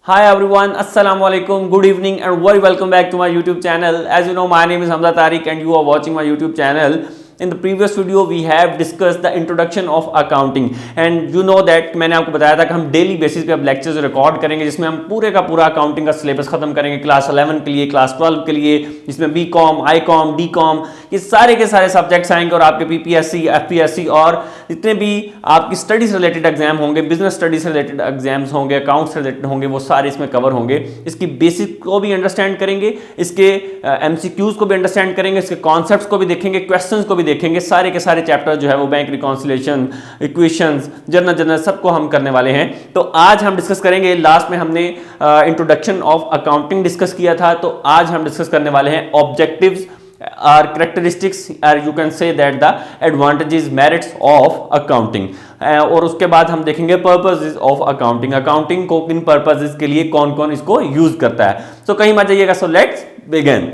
Hi everyone, Assalamu alaikum, good evening and very welcome back to my YouTube channel. As you know, my name is Hamza Tariq and you are watching my YouTube channel. In the previous video, we have discussed the introduction of accounting and you know that मैंने आपको बताया था कि हम daily basis पे अब lectures record करेंगे जिसमें हम पूरे का पूरा अकाउंटिंग का सिलेबस खत्म करेंगे क्लास 11 के लिए, क्लास 12 के लिए, जिसमें बीकॉम, आईकॉम, डीकॉम ये सारे के सारे सब्जेक्ट्स आएंगे और आपके पीपीएससी, एफपीएससी और जितने भी आपकी स्टडीज रिलेटेड एग्जाम होंगे, बिजनेस स्टडीज रिलेटेड एग्जाम्स होंगे, अकाउंट्स रिलेटेड होंगे, वो सारे इसमें कवर होंगे। इसकी बेसिक को भी अंडरस्टैंड करेंगे, इसके एमसीक्यूज को भी अंडरस्टैंड करेंगे, इसके कॉन्सेप्ट्स को भी देखेंगे, क्वेश्चंस को भी देखेंगे। सारे के सारे चैप्टर जो है वो बैंक रिकॉन्सिलेशन, इक्वेशंस, जर्नल सबको हम करने वाले हैं। तो आज हम डिस्कस करेंगे, लास्ट में हमने इंट्रोडक्शन ऑफ अकाउंटिंग डिस्कस किया था, तो आज हम डिस्कस करने वाले हैं objectives or characteristics or you can say that the advantages merits of accounting और उसके बाद हम देखेंगे purposes of accounting, accounting को किन purposes के लिए कौन कौन इसको यूज करता है। तो कहीं मत जाइएगा, so let's begin।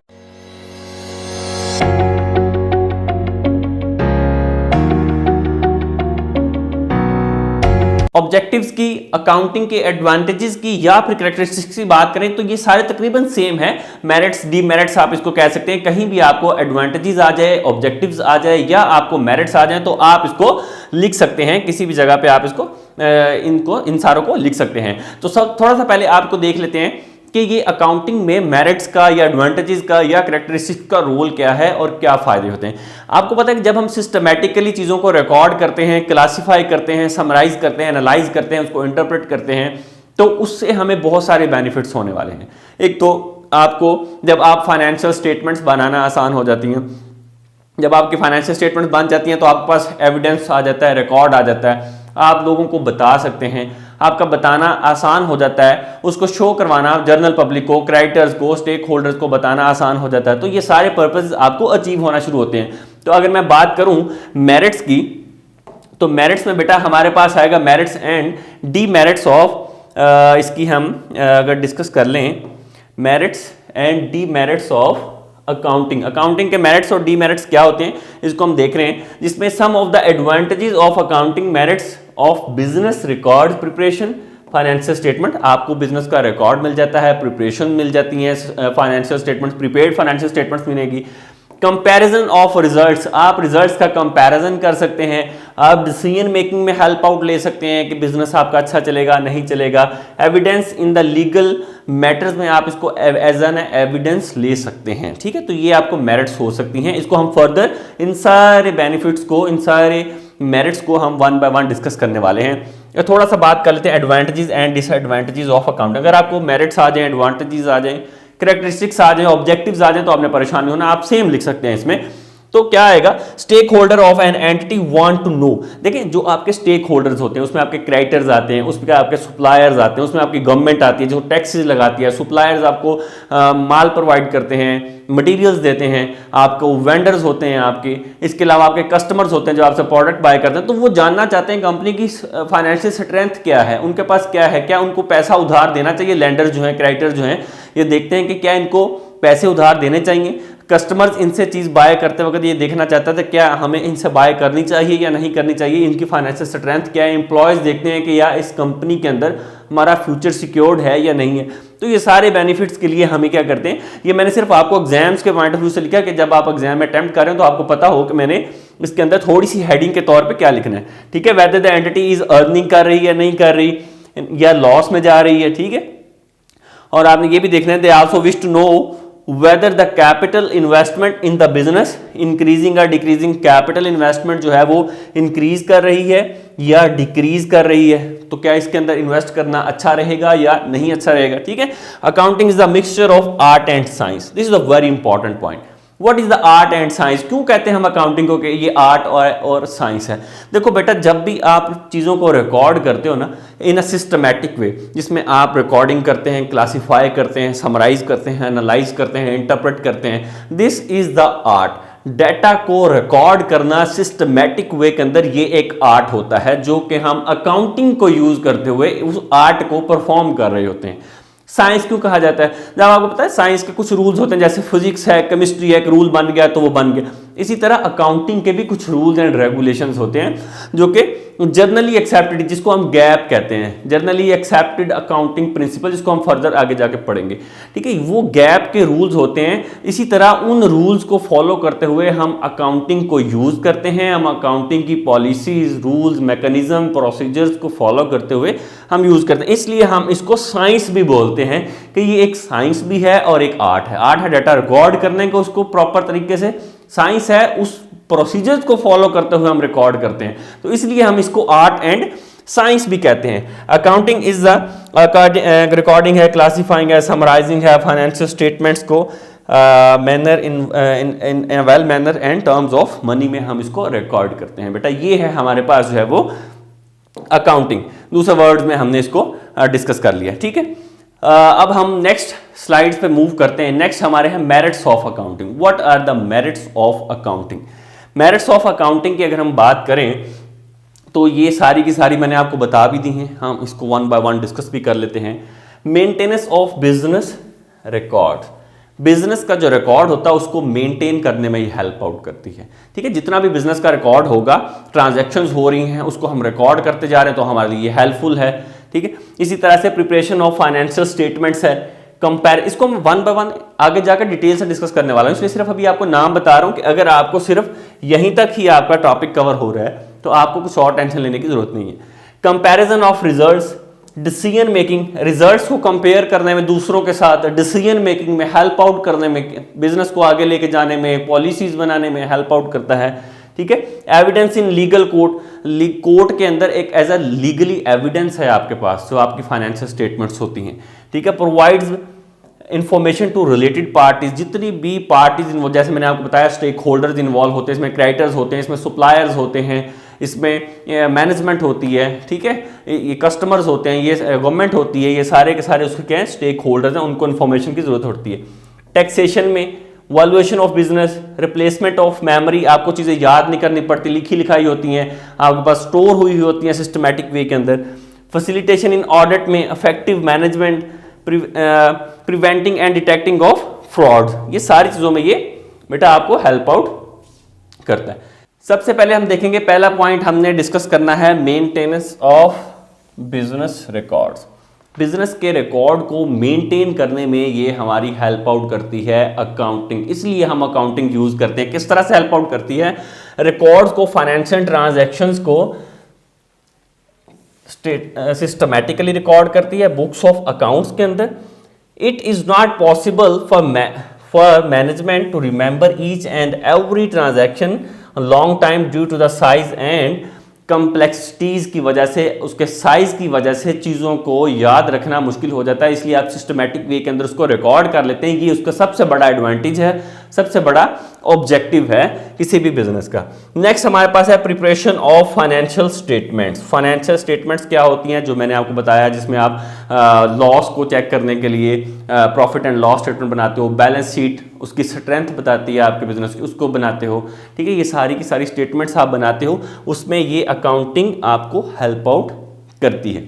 ऑब्जेक्टिव्स की, अकाउंटिंग के एडवांटेजेस की या फिर कैरेक्टरिस्टिक्स की बात करें तो ये सारे तकरीबन सेम है। मेरिट्स, डीमेरिट्स आप इसको कह सकते हैं। कहीं भी आपको एडवांटेजेस आ जाए, ऑब्जेक्टिव्स आ जाए या आपको मेरिट्स आ जाए तो आप इसको लिख सकते हैं, किसी भी जगह पे आप इसको इन सारों को लिख सकते हैं। तो सब थोड़ा सा पहले आपको देख लेते हैं कि ये अकाउंटिंग में मेरिट्स का या एडवांटेजेस का या कैरेक्टरिस्टिक्स का रोल क्या है और क्या फायदे होते हैं। आपको पता है कि जब हम सिस्टमैटिकली चीज़ों को रिकॉर्ड करते हैं, क्लासीफाई करते हैं, समराइज करते हैं, एनालाइज करते हैं, उसको इंटरप्रेट करते हैं, तो उससे हमें बहुत सारे बेनिफिट्स होने वाले हैं। एक तो आपको जब आप फाइनेंशियल स्टेटमेंट्स बनाना आसान हो जाती हैं, जब आपकी फाइनेंशियल स्टेटमेंट्स बन जाती हैं तो आपके पास एविडेंस आ जाता है, रिकॉर्ड आ जाता है, आप लोगों को बता सकते हैं, आपका बताना आसान हो जाता है, उसको शो करवाना जनरल पब्लिक को, क्रेडिटर्स को, स्टेक होल्डर्स को बताना आसान हो जाता है। तो ये सारे पर्पस आपको अचीव होना शुरू होते हैं। तो अगर मैं बात करूं मेरिट्स की, तो मेरिट्स में बेटा हमारे पास आएगा मेरिट्स एंड डीमेरिट्स ऑफ, इसकी हम अगर डिस्कस कर लें, merits and demerits of accounting. Accounting के मेरिट्स और डीमेरिट्स क्या होते हैं इसको हम देख रहे हैं, जिसमें some of the advantages of accounting merits of business record preparation, financial statement, आपको बिजनेस का रिकॉर्ड मिल जाता है, प्रिपरेशन मिल जाती है, financial statements, prepaid financial statements मिलेगी। कंपैरिजन ऑफ रिजल्ट्स, आप रिजल्ट्स का कंपैरिजन कर सकते हैं, आप डिसीजन मेकिंग में हेल्प आउट ले सकते हैं कि बिजनेस आपका अच्छा चलेगा नहीं चलेगा। Evidence in the legal matters में आप इसको एज एन एविडेंस ले सकते हैं, ठीक है। तो ये आपको मेरिट्स हो सकती हैं। इसको हम फर्दर इन सारे बेनिफिट्स को, इन सारे मेरिट्स को हम वन बाय वन डिस्कस करने वाले हैं। थोड़ा सा बात कर लेते हैं advantages and disadvantages of account. अगर आपको मेरिट्स आ जाए, एडवांटेजेस आ जाए, कैरेक्टरिस्टिक्स आ जाए, ऑब्जेक्टिव्स आ जाए, तो आपने परेशान नहीं होना, आप सेम लिख सकते हैं इसमें। तो क्या आएगा, stakeholder of an entity want to know. देखिए जो आपके स्टेक होल्डर्स होते हैं उसमें आपके क्रेडिटर्स आते हैं, उसमें आपके सप्लायर्स आते हैं, उसमें आपकी गवर्नमेंट आती है जो टैक्सेस लगाती है, सप्लायर्स आपको माल प्रोवाइड करते हैं, मटेरियल्स देते हैं, आपको वेंडर्स होते हैं आपके, इसके अलावा आपके कस्टमर्स होते हैं जो आपसे प्रोडक्ट बाय करते हैं। तो वो जानना चाहते हैं कंपनी की फाइनेंशियल स्ट्रेंथ क्या है, उनके पास क्या है, क्या उनको पैसा उधार देना चाहिए। लेंडर जो है, क्रेडिटर जो है, ये देखते हैं कि क्या इनको पैसे उधार देने चाहिए। कस्टमर्स इनसे चीज़ बाय करते वक्त ये देखना चाहता था क्या हमें इनसे बाय करनी चाहिए या नहीं करनी चाहिए, इनकी फाइनेंशियल स्ट्रेंथ क्या है। एम्प्लॉयज़ देखते हैं कि या इस कंपनी के अंदर हमारा फ्यूचर सिक्योर्ड है या नहीं है। तो ये सारे बेनिफिट्स के लिए हमें क्या करते हैं, ये मैंने सिर्फ आपको एग्जाम्स के पॉइंट ऑफ व्यू से लिखा कि जब आप एग्जाम में अटेम्प्ट कर रहे हैं तो आपको पता हो कि मैंने इसके अंदर थोड़ी सी हेडिंग के तौर पर क्या लिखना है, ठीक है। Whether the entity is earning कर रही है, नहीं कर रही, या लॉस में जा रही है, ठीक है। और आपने ये भी देखना है, they also wish to know whether the capital investment in the business increasing or decreasing। Capital investment जो है वो इंक्रीज कर रही है या डिक्रीज कर रही है, तो क्या इसके अंदर इन्वेस्ट करना अच्छा रहेगा या नहीं अच्छा रहेगा, ठीक है। Accounting is the mixture of art and science, this is a very important point. What is the art and science, क्यों कहते हैं हम अकाउंटिंग को कि ये आर्ट और साइंस है। देखो बेटा जब भी आप चीज़ों को रिकॉर्ड करते हो ना इन अ सिस्टमैटिक वे, जिसमें आप रिकॉर्डिंग करते हैं, क्लासीफाई करते हैं, समराइज करते हैं, एनालाइज करते हैं, इंटरप्रेट करते हैं, this is the art. Data को रिकॉर्ड करना सिस्टमैटिक वे के अंदर ये एक आर्ट होता है जो कि हम अकाउंटिंग को यूज करते हुए उस आर्ट को परफॉर्म कर रहे होते हैं। साइंस क्यों कहा जाता है, जब आपको पता है साइंस के कुछ रूल्स होते हैं, जैसे फिजिक्स है, केमिस्ट्री है, एक रूल बन गया तो वो बन गया। इसी तरह अकाउंटिंग के भी कुछ रूल्स एंड रेगुलेशंस होते हैं जो कि जर्नली एक्सेप्टेड, जिसको हम गैप कहते हैं, जर्नली एक्सेप्टेड अकाउंटिंग प्रिंसिपल, जिसको हम फर्दर आगे जाके पढ़ेंगे। ठीक है, वो गैप के रूल्स होते हैं। इसी तरह उन रूल्स को फॉलो करते हुए हम अकाउंटिंग को यूज करते हैं, हम अकाउंटिंग की पॉलिसीज, रूल्स, मैकेनिज्म, प्रोसीजर्स को फॉलो करते हुए हम यूज करते हैं। इसलिए हम इसको साइंस भी बोलते हैं कि ये एक साइंस भी है और एक आर्ट है। आर्ट है डाटा रिकॉर्ड करने को, उसको प्रॉपर तरीके से, साइंस है उस प्रोसीजर्स को फॉलो करते हुए हम रिकॉर्ड करते हैं, तो इसलिए हम इसको आर्ट एंड साइंस भी कहते हैं। अकाउंटिंग इज द रिकॉर्डिंग है, क्लासिफाइंग है, समराइजिंग है फाइनेंशियल स्टेटमेंट्स को manner in well manner and terms of money में हम इसको रिकॉर्ड करते हैं। बेटा ये है हमारे पास जो है वो अकाउंटिंग, दूसरे वर्ड्स में हमने इसको डिस्कस कर लिया। ठीक है, अब हम नेक्स्ट स्लाइड्स पे मूव करते हैं। नेक्स्ट हमारे हैं merits of accounting. What are the merits of accounting? Merits of accounting की अगर हम बात करें तो ये सारी की सारी मैंने आपको बता भी दी हैं, हम इसको वन बाय वन डिस्कस भी कर लेते हैं। Maintenance of business record, business का जो रिकॉर्ड होता है उसको मेंटेन करने में ये हेल्प आउट करती है। ठीक है, जितना भी बिजनेस का रिकॉर्ड होगा, ट्रांजैक्शंस हो रही हैं, उसको हम रिकॉर्ड करते जा रहे हैं, तो हमारे लिए हेल्पफुल है। ठीक है, इसी तरह से प्रिपरेशन ऑफ फाइनेंशियल स्टेटमेंट्स है, कंपेयर, इसको मैं वन बाय वन आगे जाकर डिटेल से डिस्कस करने वाला हूं, इसलिए सिर्फ अभी आपको नाम बता रहा हूं कि अगर आपको सिर्फ यहीं तक ही आपका टॉपिक कवर हो रहा है तो आपको कुछ और टेंशन लेने की जरूरत नहीं है। Comparison of results, decision making, results को कंपेयर करने में दूसरों के साथ, डिसीजन मेकिंग में हेल्प आउट करने में, बिजनेस को आगे लेके जाने में, पॉलिसीज बनाने में हेल्प आउट करता है। ठीक है, evidence in legal court, court के अंदर एक एज अ लीगली एविडेंस है आपके पास जो आपकी फाइनेंशियल स्टेटमेंट्स होती हैं। ठीक है, provides information to related parties, जितनी भी पार्टीज, जैसे मैंने आपको बताया स्टेक होल्डर्स इन्वॉल्व होते हैं, इसमें क्रेडिटर्स होते हैं, इसमें सप्लायर्स होते हैं, इसमें मैनेजमेंट होती है। ठीक है, ये कस्टमर्स होते हैं, ये गवर्नमेंट होती है, ये सारे के सारे उसके क्या है, स्टेक होल्डर्स हैं, उनको इन्फॉर्मेशन की जरूरत होती है। टैक्सेशन में valuation of business, replacement of memory, आपको चीज़ें याद नहीं करनी पड़ती, लिखी लिखाई होती हैं, आपके पास स्टोर हुई होती हैं सिस्टमैटिक वे के अंदर। फैसिलिटेशन इन ऑडिट में effective management, preventing and detecting of fraud, ये सारी चीज़ों में ये बेटा आपको हेल्प आउट करता है। सबसे पहले हम देखेंगे, पहला पॉइंट हमने डिस्कस करना है maintenance of business records. Business के रिकॉर्ड को मेंटेन करने में ये हमारी हेल्प आउट करती है अकाउंटिंग, इसलिए हम अकाउंटिंग यूज करते हैं। किस तरह से हेल्प आउट करती है? रिकॉर्ड्स को, फाइनेंशियल ट्रांजैक्शंस को सिस्टमैटिकली रिकॉर्ड करती है बुक्स ऑफ अकाउंट्स के अंदर। It is not possible for management to remember each and every transaction long time due to the size and complexities की वजह से, उसके साइज की वजह से चीज़ों को याद रखना मुश्किल हो जाता है, इसलिए आप सिस्टमैटिक वे के अंदर उसको रिकॉर्ड कर लेते हैं। ये उसका सबसे बड़ा एडवांटेज है, सबसे बड़ा ऑब्जेक्टिव है किसी भी बिजनेस का। नेक्स्ट हमारे पास है preparation of financial statements. Financial statements क्या होती हैं? जो मैंने आपको बताया, जिसमें आप लॉस को चेक करने के लिए प्रॉफिट एंड लॉस स्टेटमेंट बनाते हो, बैलेंस शीट उसकी स्ट्रेंथ बताती है आपके बिजनेस की, उसको बनाते हो। ठीक है, ये सारी की सारी स्टेटमेंट्स आप बनाते हो, उसमें ये अकाउंटिंग आपको हेल्प आउट करती है।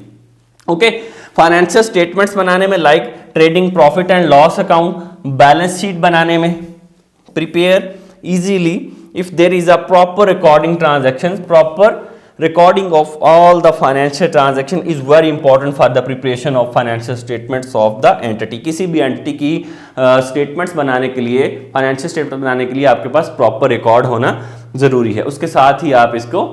ओके, फाइनेंशियल स्टेटमेंट्स बनाने में like trading profit and loss account, balance sheet बनाने में, prepare easily if there is a proper recording transactions, proper recording of all the financial transaction is very important for the preparation of financial statements of the entity। किसी भी entity की statements बनाने के लिए, financial statement बनाने के लिए आपके पास प्रॉपर रिकॉर्ड होना जरूरी है, उसके साथ ही आप इसको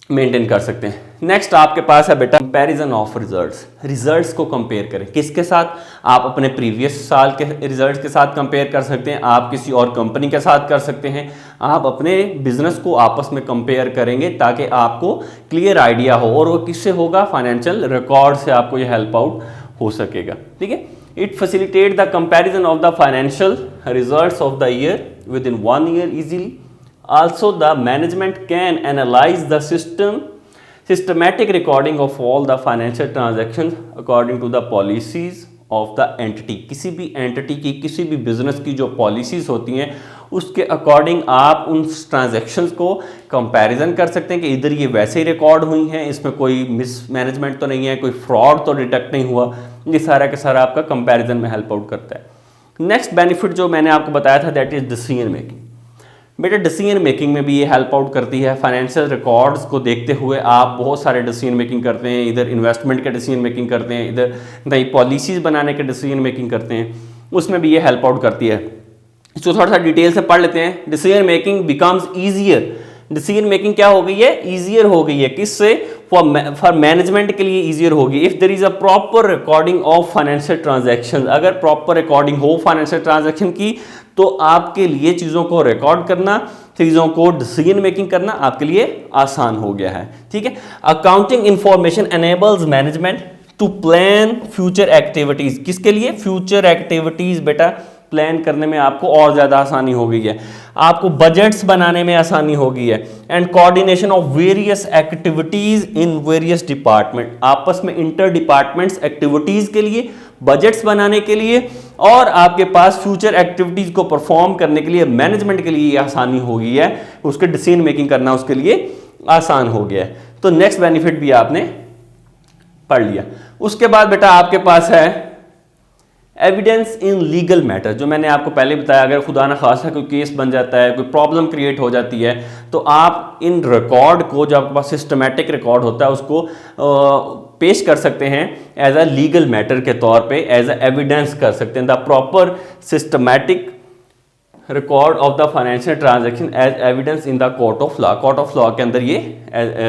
मेंटेन कर सकते हैं। नेक्स्ट आपके पास है बेटा कंपैरिजन ऑफ रिजल्ट्स। रिजल्ट्स को कंपेयर करें, किसके साथ? आप अपने प्रीवियस साल के रिजल्ट्स के साथ कंपेयर कर सकते हैं, आप किसी और कंपनी के साथ कर सकते हैं, आप अपने बिजनेस को आपस में कंपेयर करेंगे ताकि आपको क्लियर आइडिया हो, और वो किससे होगा? फाइनेंशियल रिकॉर्ड से आपको ये हेल्प आउट हो सकेगा। ठीक है, it facilitate the comparison of the financial results of the year with in 1 year easily। Also, the management can analyze the systematic recording of all the financial transactions according to the policies of the entity। किसी भी entity की, किसी भी business की जो policies होती हैं उसके अकॉर्डिंग आप उन ट्रांजैक्शंस को कंपैरिजन कर सकते हैं कि इधर ये वैसे ही रिकॉर्ड हुई हैं, इसमें कोई मिसमैनेजमेंट तो नहीं है, कोई फ्रॉड तो डिटेक्ट नहीं हुआ। ये सारा का सारा आपका कंपैरिजन में हेल्प आउट करता है। नेक्स्ट बेनिफिट जो मैंने आपको बताया था दैट इज डिसीजन मेकिंग। बेटा डिसीजन मेकिंग में भी ये हेल्प आउट करती है। फाइनेंशियल रिकॉर्ड्स को देखते हुए आप बहुत सारे डिसीजन मेकिंग करते हैं, इधर इन्वेस्टमेंट के डिसीजन मेकिंग करते हैं, इधर नई पॉलिसीज़ बनाने के डिसीजन मेकिंग करते हैं, उसमें भी ये हेल्प आउट करती है। इसको थोड़ा सा डिटेल से पढ़ लेते हैं। Decision making becomes easier. Decision making क्या हो गई है? ईजियर हो गई है। किससे? फॉर मैनेजमेंट के लिए ईजियर होगी। If there is a proper recording of financial transaction, अगर प्रॉपर रिकॉर्डिंग हो फाइनेंशियल ट्रांजैक्शन की, तो आपके लिए चीज़ों को रिकॉर्ड करना, चीज़ों को डिसीजन मेकिंग करना आपके लिए आसान हो गया है। ठीक है। Accounting information enables management to plan future activities. किसके लिए? फ्यूचर एक्टिविटीज बेटा प्लान करने में आपको और ज़्यादा आसानी हो गई है, आपको बजट्स बनाने में आसानी हो गई है। And coordination of various activities in various department, आपस में इंटर डिपार्टमेंट्स एक्टिविटीज के लिए, बजट्स बनाने के लिए, और आपके पास फ्यूचर एक्टिविटीज को परफॉर्म करने के लिए मैनेजमेंट के लिए आसानी हो गई है, उसके डिसीजन मेकिंग करना उसके लिए आसान हो गया है। तो नेक्स्ट बेनिफिट भी आपने पढ़ लिया। उसके बाद बेटा आपके पास है एविडेंस इन लीगल मैटर, जो मैंने आपको पहले बताया। अगर खुदा ना खासा कोई केस बन जाता है, कोई प्रॉब्लम क्रिएट हो जाती है, तो आप इन रिकॉर्ड को, जो आपके पास सिस्टमैटिक रिकॉर्ड होता है, उसको पेश कर सकते हैं एज अ लीगल मैटर के तौर पे, एज अ एविडेंस कर सकते हैं। The proper systematic record of the financial transaction as evidence in the court of law. Court of law के अंदर ये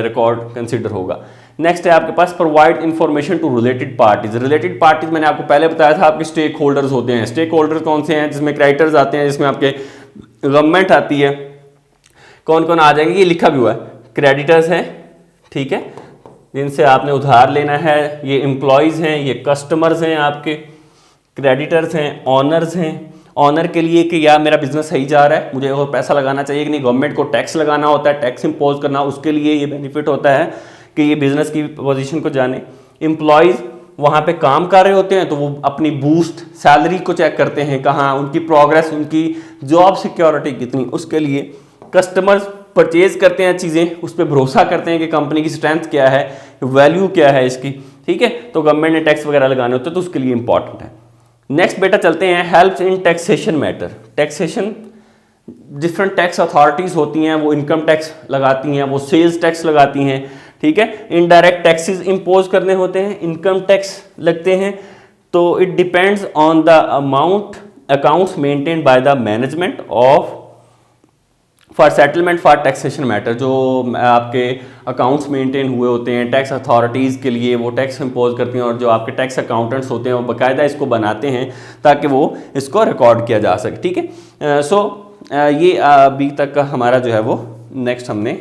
रिकॉर्ड कंसिडर होगा। नेक्स्ट है आपके पास provide information to related parties. Related parties मैंने आपको पहले बताया था, आपके स्टेक होल्डर्स होते हैं। स्टेक होल्डर्स कौन से हैं? जिसमें क्रेडिटर्स आते हैं, जिसमें आपके गवर्नमेंट आती है। कौन कौन आ जाएंगे? ये लिखा भी हुआ है। क्रेडिटर्स हैं, ठीक है, जिनसे आपने उधार लेना है, ये एम्प्लॉयज़ हैं, ये कस्टमर्स हैं, आपके क्रेडिटर्स हैं, ऑनर्स हैं। ऑनर के लिए कि यार मेरा बिजनेस सही जा रहा है, मुझे और पैसा लगाना चाहिए कि नहीं, गवर्नमेंट को टैक्स लगाना होता है, टैक्स इम्पोज करना, उसके लिए ये बेनिफिट होता है कि ये बिजनेस की पोजीशन को जाने। एम्प्लॉयज़ वहाँ पे काम कर रहे होते हैं, तो वो अपनी बूस्ट सैलरी को चेक करते हैं, कहाँ उनकी प्रोग्रेस, उनकी जॉब सिक्योरिटी कितनी, उसके लिए। कस्टमर्स परचेज करते हैं चीज़ें, उस पर भरोसा करते हैं कि कंपनी की स्ट्रेंथ क्या है, वैल्यू क्या है इसकी, ठीक है। तो गवर्नमेंट ने टैक्स वगैरह लगाने होते हैं, तो उसके लिए इंपॉर्टेंट है। नेक्स्ट बेटा चलते हैं helps in taxation matter. Taxation, different tax authorities होती हैं, वो इनकम टैक्स लगाती हैं, वो सेल्स टैक्स लगाती हैं, ठीक है। इनडायरेक्ट टैक्सेस इंपोज करने होते हैं, इनकम टैक्स लगते हैं। तो it depends on the amount accounts maintain by the management of for settlement for taxation matter. जो आपके अकाउंट्स मेंटेन हुए होते हैं टैक्स अथॉरिटीज़ के लिए, वो टैक्स इंपोज करती हैं, और जो आपके टैक्स अकाउंटेंट्स होते हैं वो बाकायदा इसको बनाते हैं ताकि वो इसको रिकॉर्ड किया जा सके, ठीक है। सो ये अभी तक का हमारा जो है वो नेक्स्ट हमने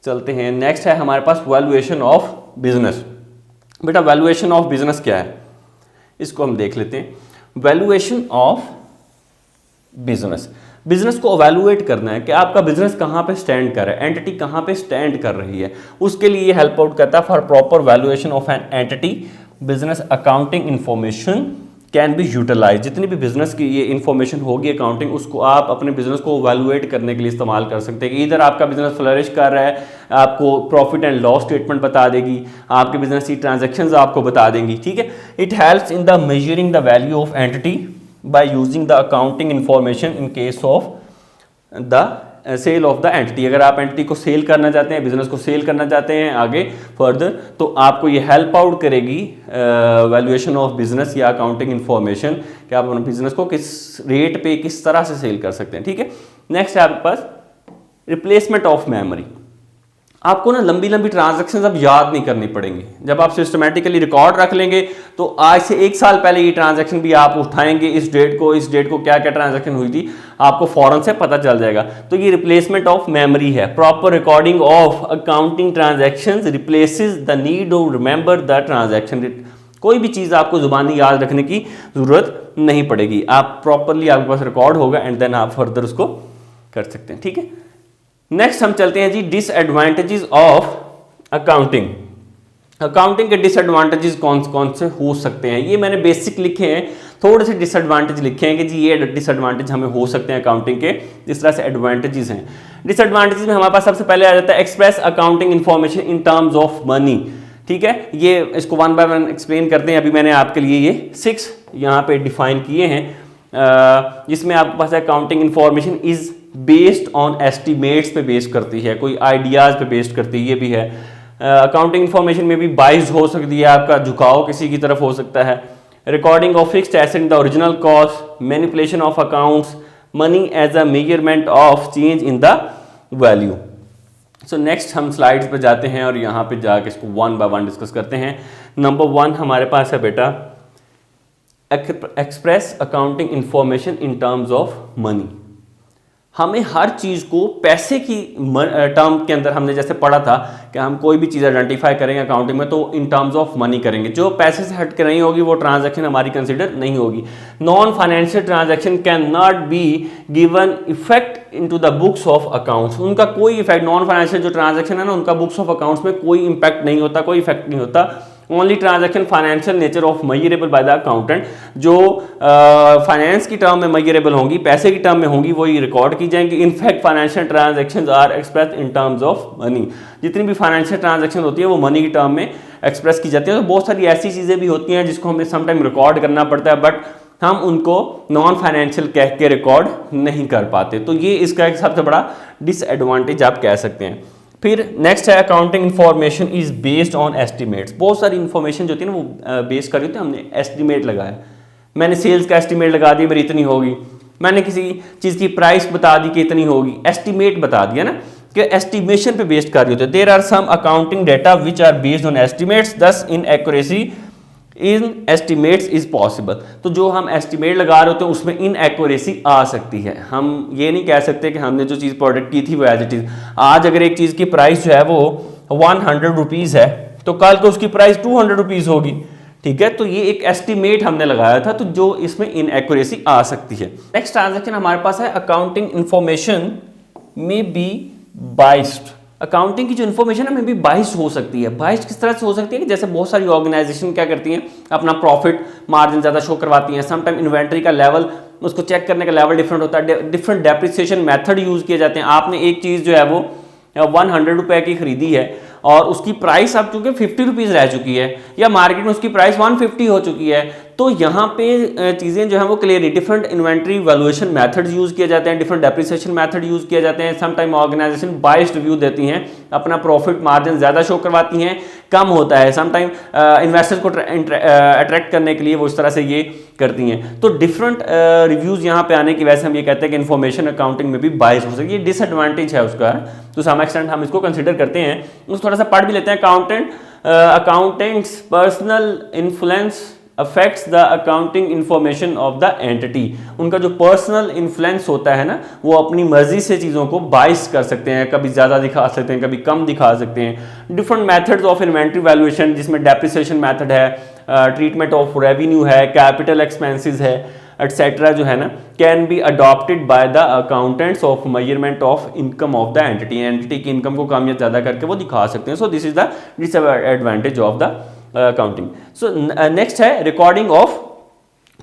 चलते हैं। नेक्स्ट है हमारे पास वैल्यूएशन ऑफ बिजनेस। बेटा वैल्यूएशन ऑफ बिजनेस क्या है, इसको हम देख लेते हैं। वैल्यूएशन ऑफ बिजनेस, बिजनेस को अवेलुएट करना है कि आपका बिजनेस कहाँ पे स्टैंड कर रहा है, एंटिटी कहाँ पे स्टैंड कर रही है, उसके लिए ये हेल्प आउट करता है। For proper valuation of an entity business accounting information can be utilize. जितनी भी बिजनेस की ये इन्फॉर्मेशन होगी अकाउंटिंग, उसको आप अपने बिजनेस को वैल्यूएट करने के लिए इस्तेमाल कर सकते हैं। कि इधर आपका बिजनेस फ्लरिश कर रहा है, आपको प्रॉफिट एंड लॉस स्टेटमेंट बता देगी, आपके बिजनेस की ट्रांजेक्शन्स आपको बता देंगी, ठीक है। It helps in the measuring the value of entity by using the accounting information in case of the sale of the entity. अगर आप एंटिटी को सेल करना चाहते हैं, बिजनेस को सेल करना चाहते हैं आगे फर्दर, तो आपको ये हेल्प आउट करेगी वैल्यूएशन ऑफ बिजनेस या अकाउंटिंग इंफॉर्मेशन कि आप अपने बिजनेस को किस रेट पे किस तरह से सेल कर सकते हैं, ठीक है। नेक्स्ट है आपके पास रिप्लेसमेंट ऑफ मेमोरी। आपको ना लंबी लंबी ट्रांजैक्शंस अब याद नहीं करनी पड़ेंगी। जब आप सिस्टमेटिकली रिकॉर्ड रख लेंगे तो आज से 1 साल पहले ये ट्रांजैक्शन भी आप उठाएंगे, इस डेट को क्या क्या ट्रांजैक्शन हुई थी आपको फौरन से पता चल जाएगा। तो ये रिप्लेसमेंट ऑफ मेमोरी है। Proper recording of accounting transactions replaces the need to remember the transaction. कोई भी चीज़ आपको जुबानी याद रखने की ज़रूरत नहीं पड़ेगी, आप प्रॉपरली आपके पास रिकॉर्ड होगा एंड देन आप फर्दर उसको कर सकते हैं, ठीक है। नेक्स्ट हम चलते हैं जी डिसएडवांटेजेस ऑफ अकाउंटिंग। अकाउंटिंग के डिसएडवांटेजेस कौन कौन से हो सकते हैं, ये मैंने बेसिक लिखे हैं, थोड़े से डिसएडवांटेज लिखे हैं कि जी ये डिसएडवांटेज हमें हो सकते हैं अकाउंटिंग के, जिस तरह से एडवांटेजेस हैं। डिसएडवांटेजेस में हमारे पास सबसे पहले आ जाता है express accounting information in terms of money, ठीक है। ये इसको 1 बाय 1 एक्सप्लेन करते हैं। अभी मैंने आपके लिए ये 6 यहाँ पे डिफाइन किए हैं, जिसमें आपके पास accounting information is based on estimates पे बेस करती है, कोई आइडियाज पे बेस्ड करती है, ये भी है। अकाउंटिंग इंफॉर्मेशन में भी बाइज्ड हो सकती है, आपका झुकाव किसी की तरफ हो सकता है। Recording of fixed asset in the original cost, manipulation of accounts, money as a measurement of change in the value. So next हम स्लाइड्स पे जाते हैं और यहाँ पे जाके इसको वन बाय वन डिस्कस करते हैं। नंबर 1 हमारे पास है बेटा express accounting information in terms of money. हमें हर चीज़ को पैसे की टर्म के अंदर, हमने जैसे पढ़ा था कि हम कोई भी चीज़ आइडेंटिफाई करेंगे अकाउंटिंग में तो इन टर्म्स ऑफ मनी करेंगे। जो पैसे से हट के नहीं होगी वो ट्रांजैक्शन हमारी कंसिडर नहीं होगी। Non financial transaction can not be given effect into the books of accounts. उनका कोई इफेक्ट, नॉन फाइनेंशियल जो ट्रांजैक्शन है ना, उनका बुक्स ऑफ अकाउंट्स में कोई इंपैक्ट नहीं होता, कोई इफेक्ट नहीं होता। Only transaction financial nature of measurable by the accountant, जो फाइनेंस की टर्म में मेजरेबल होंगी, पैसे की टर्म में होंगी, वही रिकॉर्ड की जाएंगी। In fact financial transactions are expressed in terms of money. जितनी भी फाइनेंशियल ट्रांजैक्शन होती है वो मनी की टर्म में एक्सप्रेस की जाती है। तो बहुत सारी ऐसी चीज़ें भी होती हैं जिसको हमें समटाइम रिकॉर्ड करना पड़ता है, बट हम उनको नॉन फाइनेंशियल कह के रिकॉर्ड नहीं कर पाते। तो ये इसका एक सबसे बड़ा डिसएडवांटेज आप कह सकते हैं। फिर नेक्स्ट है accounting information is based on estimates. बहुत सारी इन्फॉर्मेशन जो होती है ना वो बेस कर रही होती है, हमने एस्टिमेट लगाया, मैंने सेल्स का एस्टिमेट लगा दिया मेरी इतनी होगी, मैंने किसी चीज़ की प्राइस बता दी कि इतनी होगी, एस्टिमेट बता दिया ना, कि एस्टिमेशन पे बेस्ड कर रही होती है। There are some accounting data which are based on estimates, thus inaccuracy in estimates is possible. तो जो हम एस्टिमेट लगा रहे होते हैं उसमें इन एक्यूरेसी आ सकती है। हम ये नहीं कह सकते कि हमने जो चीज़ प्रोडक्ट की थी वो एज इट इज, आज अगर एक चीज़ की प्राइस जो है वो 100 रुपीज़ है तो कल को उसकी प्राइस 200 रुपीज़ होगी, ठीक है। तो ये एक एस्टिमेट हमने लगाया था, तो जो इसमें इन एक्यूरेसी आ सकती है। नेक्स्ट ट्रांजैक्शन हमारे पास है अकाउंटिंग इंफॉर्मेशन में बी बाइस्ड। अकाउंटिंग की जो इन्फॉर्मेशन है में भी बाइस्ड हो सकती है। बाइस्ड किस तरह से हो सकती है कि जैसे बहुत सारी ऑर्गेनाइजेशन क्या करती हैं, अपना प्रॉफिट मार्जिन ज़्यादा शो करवाती हैं, समटाइम इन्वेंट्री का लेवल, उसको चेक करने का लेवल डिफरेंट होता है, डिफरेंट डेप्रिसिएशन मेथड यूज़ किए जाते हैं। आपने एक चीज़ जो है वो 100 रुपए की खरीदी है और उसकी प्राइस अब चूंकि 50 रुपीज़ रह चुकी है या मार्केट में उसकी प्राइस 150 हो चुकी है, तो यहाँ पे चीज़ें जो है वो clear, different inventory valuation methods use किए जाते हैं, डिफरेंट डेप्रिसिएशन मेथड यूज़ किए जाते हैं। समटाइम ऑर्गेनाइजेशन बाइस्ड व्यू देती हैं, अपना प्रॉफिट मार्जिन ज़्यादा शो करवाती हैं, कम होता है। समटाइम इन्वेस्टर्स को अट्रैक्ट करने के लिए वो इस तरह से ये करती हैं। तो डिफरेंट रिव्यूज़ यहाँ पे आने की वजह से हम ये कहते हैं कि इन्फॉर्मेशन अकाउंटिंग में भी बाइस्ड हो सकती है। ये डिसएडवांटेज है उसका, तो सम एक्सटेंट हम इसको कंसिडर करते हैं। उसको थोड़ा सा पढ़ भी लेते हैं। Accountants personal influence affects the accounting information of the entity. उनका जो पर्सनल इन्फ्लुएंस होता है ना, वो अपनी मर्जी से चीज़ों को बाइस कर सकते हैं, कभी ज़्यादा दिखा सकते हैं, कभी कम दिखा सकते हैं। Different methods of inventory valuation, जिसमें डेप्रिसिएशन मेथड है, ट्रीटमेंट ऑफ रेवेन्यू है, कैपिटल एक्सपेंसेस है, एटसेट्रा जो है ना, can be adopted by the accountants of measurement of income of the entity. Entity की इनकम को कम या ज़्यादा करके वो दिखा सकते हैं। So this is the disadvantage of the accounting. So next है recording of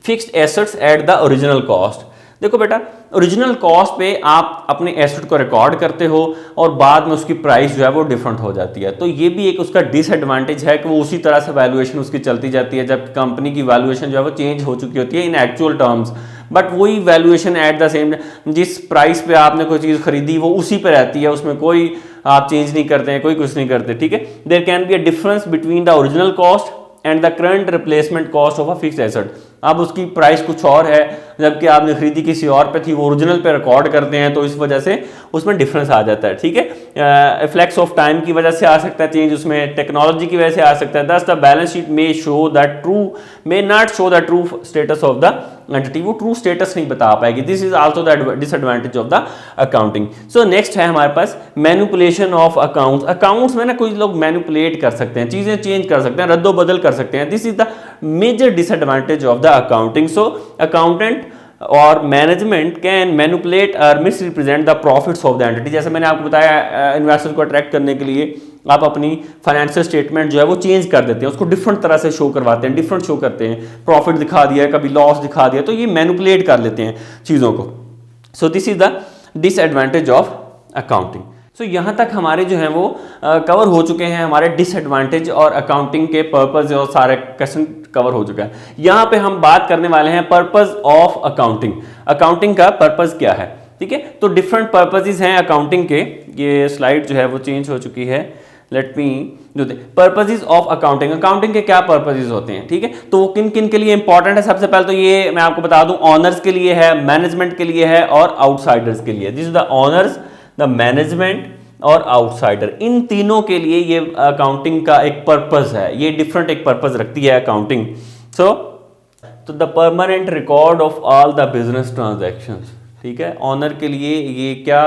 fixed assets at the original cost. देखो बेटा, ओरिजिनल कॉस्ट पे आप अपने एसेट को रिकॉर्ड करते हो और बाद में उसकी प्राइस जो है वो डिफरेंट हो जाती है। तो ये भी एक उसका डिसएडवांटेज है कि वो उसी तरह से वैल्यूएशन उसकी चलती जाती है, जब कंपनी की वैल्यूएशन जो है वो चेंज हो चुकी होती है इन एक्चुअल टर्म्स, बट वही वैल्यूएशन एट द सेम, जिस प्राइस पे आपने कोई चीज़ खरीदी वो उसी पे रहती है, उसमें कोई आप चेंज नहीं करते हैं, कोई कुछ नहीं करते, ठीक है। There can be a difference between the original cost and the current replacement cost of a fixed asset. अब उसकी प्राइस कुछ और है जबकि आपने खरीदी किसी और पे थी, वो ओरिजिनल पे रिकॉर्ड करते हैं, तो इस वजह से उसमें डिफरेंस आ जाता है, ठीक है। फ्लैक्स ऑफ टाइम की वजह से आ सकता है चेंज, उसमें टेक्नोलॉजी की वजह से आ सकता है। दस the balance sheet may show the true may not show the true status of the entity, वो ट्रू स्टेटस नहीं बता पाएगी। This is also the disadvantage of the accounting. So next है हमारे पास मैनिपुलेशन ऑफ अकाउंट्स। अकाउंट्स में ना कुछ लोग मैनिपुलेट कर सकते हैं, चीजें चेंज कर सकते हैं, रद्दो बदल कर सकते हैं। This is the major disadvantage of the accounting. So accountant और मैनेजमेंट कैन मैनिपुलेट और misrepresent the profits of the entity. जैसे मैंने आपको बताया, इन्वेस्टर को अट्रैक्ट करने के लिए आप अपनी फाइनेंशियल स्टेटमेंट जो है वो चेंज कर देते हैं, उसको डिफरेंट तरह से शो करवाते हैं, डिफरेंट शो करते हैं, प्रॉफिट दिखा दिया, कभी लॉस दिखा दिया, तो ये मैनिपुलेट कर लेते हैं चीज़ों को। So this is the disadvantage of accounting. So यहाँ तक हमारे जो हैं वो कवर हो चुके हैं, हमारे डिसएडवांटेज और अकाउंटिंग के पर्पस और सारे क्वेश्चन कवर हो चुका है। यहाँ पे हम बात करने वाले हैं पर्पस ऑफ अकाउंटिंग। अकाउंटिंग का पर्पस क्या है? ठीक है। तो डिफरेंट पर्पसेस हैं अकाउंटिंग के। ये स्लाइड जो है वो चेंज हो चुकी है, लेट मी जो पर्पसेस ऑफ अकाउंटिंग, अकाउंटिंग के क्या पर्पसेस होते हैं, ठीक है। तो वो किन किन के लिए इंपॉर्टेंट है, सबसे पहले तो ये मैं आपको बता दूं, ऑनर्स के लिए है, मैनेजमेंट के लिए है और आउटसाइडर्स के लिए। This is the honours, the management और आउटसाइडर, इन तीनों के लिए ये अकाउंटिंग का एक पर्पस है, ये डिफरेंट एक पर्पस रखती है अकाउंटिंग। सो तो the permanent record of all the business transactions, ठीक है। ऑनर के लिए ये क्या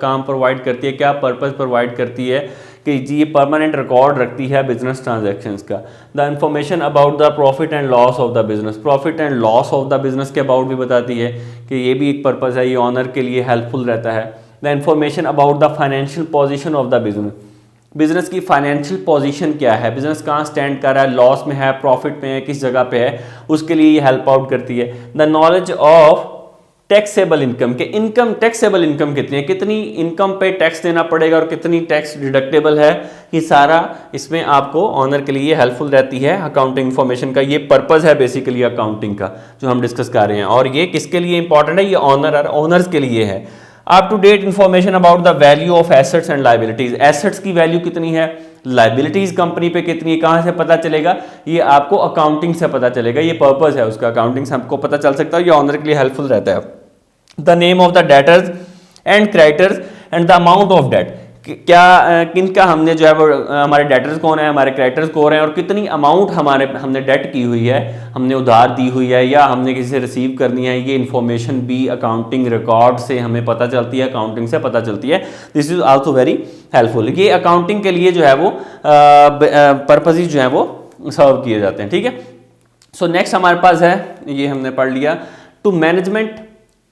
काम प्रोवाइड करती है, क्या पर्पस प्रोवाइड करती है कि जी ये परमानेंट रिकॉर्ड रखती है बिजनेस ट्रांजैक्शंस का। The information about the profit and loss of the business, profit and loss of the business के अबाउट भी बताती है कि ये भी एक पर्पस है, ये ऑनर के लिए हेल्पफुल रहता है। The information about the financial position of the business, business की फाइनेंशियल पोजीशन क्या है, बिजनेस कहाँ स्टैंड कर रहा है, लॉस में है, प्रॉफिट में है, किस जगह पे है, उसके लिए ये हेल्प आउट करती है। The knowledge of taxable income, के इनकम टैक्सेबल इनकम कितनी है, कितनी इनकम पे टैक्स देना पड़ेगा और कितनी टैक्स डिडक्टेबल है, ये सारा इसमें आपको ऑनर के लिए हेल्पफुल रहती है। अकाउंटिंग इन्फॉर्मेशन का ये पर्पस है बेसिकली अकाउंटिंग का जो हम डिस्कस कर रहे हैं, और ये किसके लिए इंपॉर्टेंट है, ये ऑनर्स के लिए है। Up to date information about the value of assets and liabilities, assets की वैल्यू कितनी है, लाइबिलिटीज कंपनी पे कितनी है, कहां से पता चलेगा, ये आपको अकाउंटिंग से पता चलेगा, ये पर्पस है उसका, अकाउंटिंग से हमको पता चल सकता है, ये ऑनर के लिए हेल्पफुल रहता है। The name of the debtors and creditors and the amount of debt, क्या किनका हमने जो है वो हमारे डेटर्स कौन है, हमारे क्रेडिटर्स कौन है, और कितनी अमाउंट हमने डेट की हुई है, हमने उधार दी हुई है या हमने किसी से रिसीव करनी है, ये इन्फॉर्मेशन भी अकाउंटिंग रिकॉर्ड से हमें पता चलती है, अकाउंटिंग से पता चलती है। This is also very helpful. ये अकाउंटिंग के लिए जो है वो पर्पसेस जो है वो सर्व किए जाते हैं, ठीक है। सो नेक्स्ट हमारे पास है, ये हमने पढ़ लिया, to management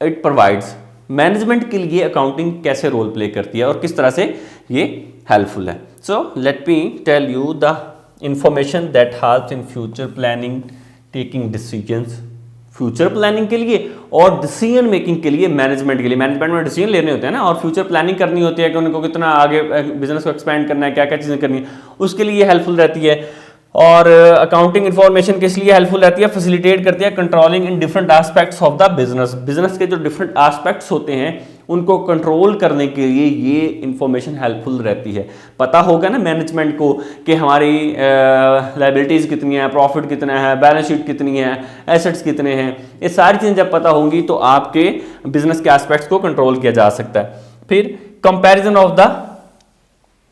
it provides, management के लिए अकाउंटिंग कैसे रोल प्ले करती है और किस तरह से ये हेल्पफुल है। So let me tell you the information that helps in future planning, taking decisions, future planning के लिए और डिसीजन मेकिंग के लिए, मैनेजमेंट के लिए, मैनेजमेंट में डिसीजन लेने होते हैं ना, और फ्यूचर प्लानिंग करनी होती है कि उनको कितना आगे बिजनेस को एक्सपेंड करना है, क्या क्या चीज़ें करनी है, उसके लिए हेल्पफुल रहती है। और अकाउंटिंग इन्फॉर्मेशन किस लिए हेल्पफुल रहती है, फैसिलिटेट करती है controlling in different aspects of the business, business के जो डिफरेंट एस्पेक्ट्स होते हैं उनको कंट्रोल करने के लिए ये इंफॉर्मेशन हेल्पफुल रहती है। पता होगा ना मैनेजमेंट को कि हमारी लायबिलिटीज़ कितनी है, प्रॉफिट कितना है, बैलेंस शीट कितनी है, एसेट्स कितने हैं, ये सारी चीज़ें जब पता होंगी तो आपके बिजनेस के एस्पेक्ट्स को कंट्रोल किया जा सकता है। फिर comparison of the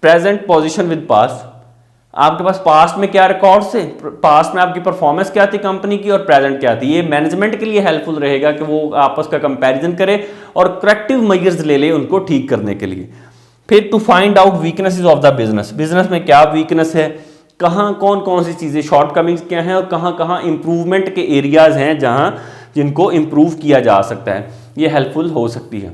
present position with past, आपके पास पास्ट में क्या रिकॉर्ड से, पास्ट में आपकी परफॉर्मेंस क्या थी कंपनी की और प्रेजेंट क्या थी, ये मैनेजमेंट के लिए हेल्पफुल रहेगा कि वो आपस का कंपैरिजन करे और करेक्टिव मेजर्स ले ले उनको ठीक करने के लिए। फिर to find out weaknesses of the business, business में क्या वीकनेस है, कहाँ कौन कौन सी चीज़ें शॉर्टकमिंग्स क्या हैं और कहाँ कहाँ इंप्रूवमेंट के एरियाज हैं जहाँ जिनको इम्प्रूव किया जा सकता है, ये हेल्पफुल हो सकती है।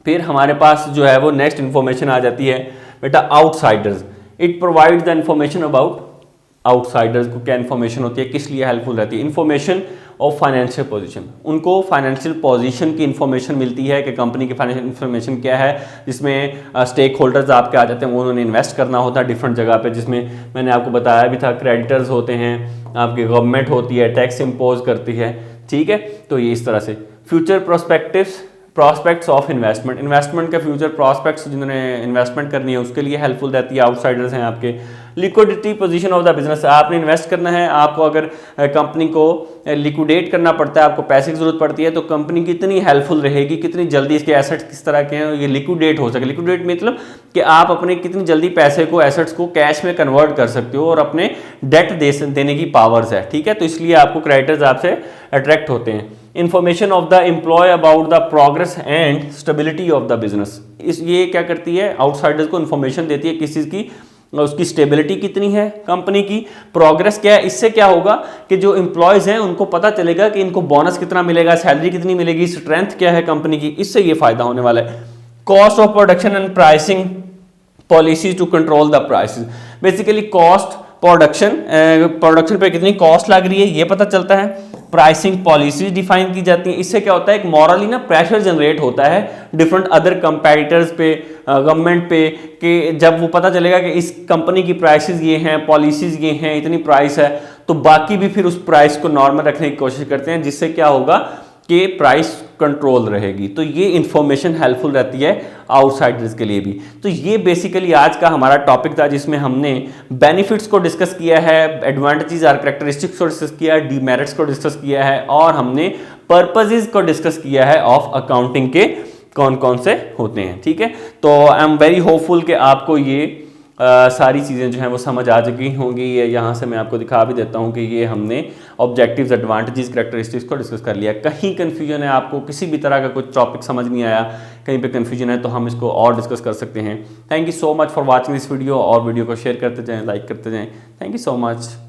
फिर हमारे पास जो है वो नेक्स्ट इंफॉर्मेशन आ जाती है बेटा outsiders, it provides the information about outsiders को क्या इंफॉर्मेशन होती है, किस लिए हेल्पफुल रहती है, इंफॉर्मेशन ऑफ फाइनेंशियल पोजीशन, उनको फाइनेंशियल पोजीशन की इंफॉर्मेशन मिलती है कि कंपनी की फाइनेंशियल इंफॉर्मेशन क्या है, जिसमें स्टेक होल्डर्स आपके आ जाते हैं, उन्होंने इन्वेस्ट करना होता है डिफरेंट जगह पे, जिसमें मैंने आपको बताया भी था क्रेडिटर्स होते हैं, आपकी गवर्नमेंट होती है, टैक्स इम्पोज करती है, ठीक है। तो ये इस तरह से future prospectives, prospects of investment, investment के फ्यूचर प्रॉस्पेक्ट्स जिन्होंने इन्वेस्टमेंट करनी है उसके लिए हेल्पफुल रहती है, आउटसाइडर्स हैं आपके। Liquidity position of the business, आपने इन्वेस्ट करना है, आपको अगर कंपनी को लिक्विडेट करना पड़ता है, आपको पैसे की जरूरत पड़ती है, तो कंपनी कितनी हेल्पफुल रहेगी, कितनी जल्दी इसके एसेट्स किस तरह के हैं ये लिक्विडेट हो सके। लिक्विडेट मतलब कि आप अपने कितनी जल्दी पैसे को, एसेट्स को कैश में कन्वर्ट कर सकते हो और अपने डेट देने की पावर्स है, ठीक है। तो इसलिए आपको क्रेडिटर्स आपसे अट्रैक्ट होते हैं। Information of the employ about the progress and stability of the business, ये क्या करती है, आउटसाइडर्स को इन्फॉर्मेशन देती है किस चीज़ की, उसकी स्टेबिलिटी कितनी है कंपनी की, प्रोग्रेस क्या है। इससे क्या होगा कि जो एम्प्लॉयज़ हैं उनको पता चलेगा कि इनको बोनस कितना मिलेगा, सैलरी कितनी मिलेगी, स्ट्रेंथ क्या है कंपनी की, इससे ये फायदा होने वाला है। Cost of production and pricing policies to control the prices, basically cost production पे कितनी कॉस्ट लग रही है ये पता चलता है, प्राइसिंग पॉलिसीज डिफाइन की जाती है। इससे क्या होता है, एक मॉरली ना प्रेशर जनरेट होता है डिफरेंट अदर कंपेटिटर्स पे, गवर्नमेंट पे, कि जब वो पता चलेगा कि इस कंपनी की प्राइसेस ये हैं, पॉलिसीज ये हैं, इतनी प्राइस है, तो बाकी भी फिर उस प्राइस को नॉर्मल रखने की कोशिश करते हैं, जिससे क्या होगा के प्राइस कंट्रोल रहेगी। तो ये इंफॉर्मेशन हेल्पफुल रहती है आउटसाइडर्स के लिए भी। तो ये बेसिकली आज का हमारा टॉपिक था, जिसमें हमने बेनिफिट्स को डिस्कस किया है, एडवांटेजेस और कैरेक्टरिस्टिक्स को डिस्कस किया है, डीमेरिट्स को डिस्कस किया है, और हमने पर्पसेस को डिस्कस किया है ऑफ अकाउंटिंग के कौन कौन से होते हैं। ठीक है, तो आई एम वेरी होपफुल कि आपको ये सारी चीज़ें जो हैं वो समझ आ चुकी होंगी। ये यहाँ से मैं आपको दिखा भी देता हूँ कि ये हमने ऑब्जेक्टिव्स, एडवांटेजेस, कैरेक्टरिस्टिक्स को डिस्कस कर लिया। कहीं कन्फ्यूजन है, आपको किसी भी तरह का कुछ टॉपिक समझ नहीं आया, कहीं पे कन्फ्यूजन है, तो हम इसको और डिस्कस कर सकते हैं। Thank you so much for watching this video, और वीडियो को शेयर करते जाएँ, लाइक करते जाएँ। Thank you so much.